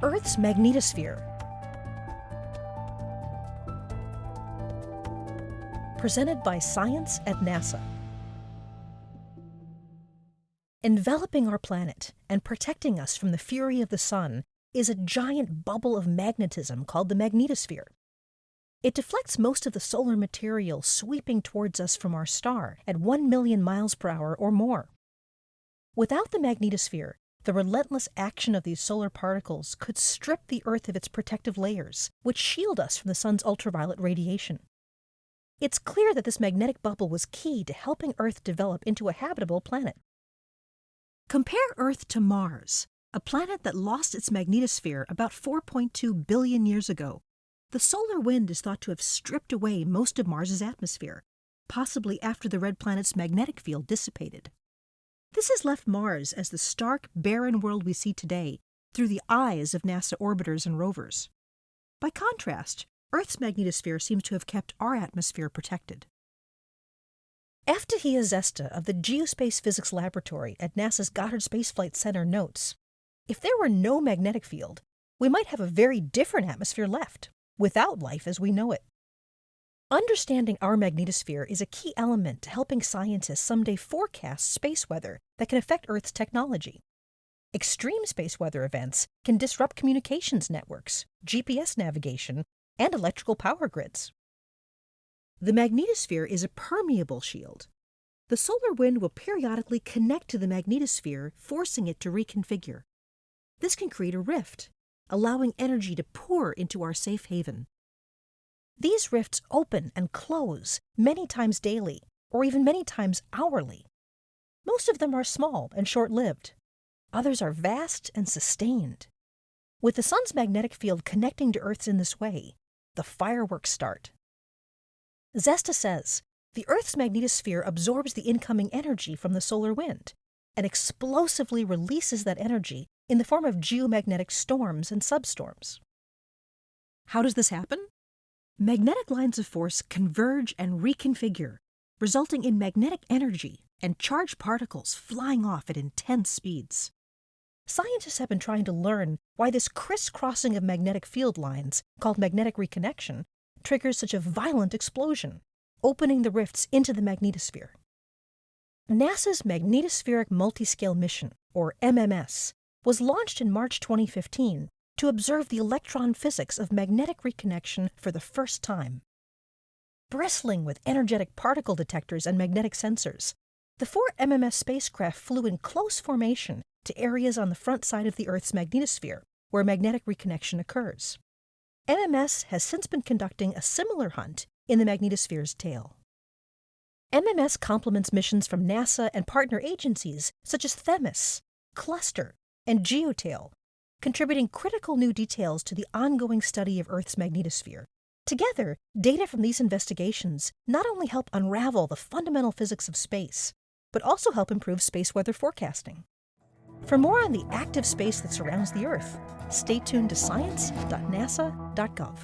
Earth's magnetosphere. Presented by Science at NASA. Enveloping our planet and protecting us from the fury of the sun is a giant bubble of magnetism called the magnetosphere. It deflects most of the solar material sweeping towards us from our star at 1 million miles per hour or more. Without the magnetosphere, the relentless action of these solar particles could strip the Earth of its protective layers, which shield us from the sun's ultraviolet radiation. It's clear that this magnetic bubble was key to helping Earth develop into a habitable planet. Compare Earth to Mars, a planet that lost its magnetosphere about 4.2 billion years ago. The solar wind is thought to have stripped away most of Mars's atmosphere, possibly after the red planet's magnetic field dissipated. This has left Mars as the stark, barren world we see today through the eyes of NASA orbiters and rovers. By contrast, Earth's magnetosphere seems to have kept our atmosphere protected. Eftahia Zesta of the Geospace Physics Laboratory at NASA's Goddard Space Flight Center notes, if there were no magnetic field, we might have a very different atmosphere left, without life as we know it. Understanding our magnetosphere is a key element to helping scientists someday forecast space weather that can affect Earth's technology. Extreme space weather events can disrupt communications networks, GPS navigation, and electrical power grids. The magnetosphere is a permeable shield. The solar wind will periodically connect to the magnetosphere, forcing it to reconfigure. This can create a rift, allowing energy to pour into our safe haven. These rifts open and close many times daily, or even many times hourly. Most of them are small and short-lived. Others are vast and sustained. With the sun's magnetic field connecting to Earth's in this way, the fireworks start. Zesta says, the Earth's magnetosphere absorbs the incoming energy from the solar wind and explosively releases that energy in the form of geomagnetic storms and substorms. How does this happen? Magnetic lines of force converge and reconfigure, resulting in magnetic energy and charged particles flying off at intense speeds. Scientists have been trying to learn why this crisscrossing of magnetic field lines, called magnetic reconnection, triggers such a violent explosion, opening the rifts into the magnetosphere. NASA's Magnetospheric Multiscale Mission, or MMS, was launched in March 2015 to observe the electron physics of magnetic reconnection for the first time. Bristling with energetic particle detectors and magnetic sensors, the 4 MMS spacecraft flew in close formation to areas on the front side of the Earth's magnetosphere, where magnetic reconnection occurs. MMS has since been conducting a similar hunt in the magnetosphere's tail. MMS complements missions from NASA and partner agencies such as Themis, Cluster, and Geotail, contributing critical new details to the ongoing study of Earth's magnetosphere. Together, data from these investigations not only help unravel the fundamental physics of space, but also help improve space weather forecasting. For more on the active space that surrounds the Earth, stay tuned to science.nasa.gov.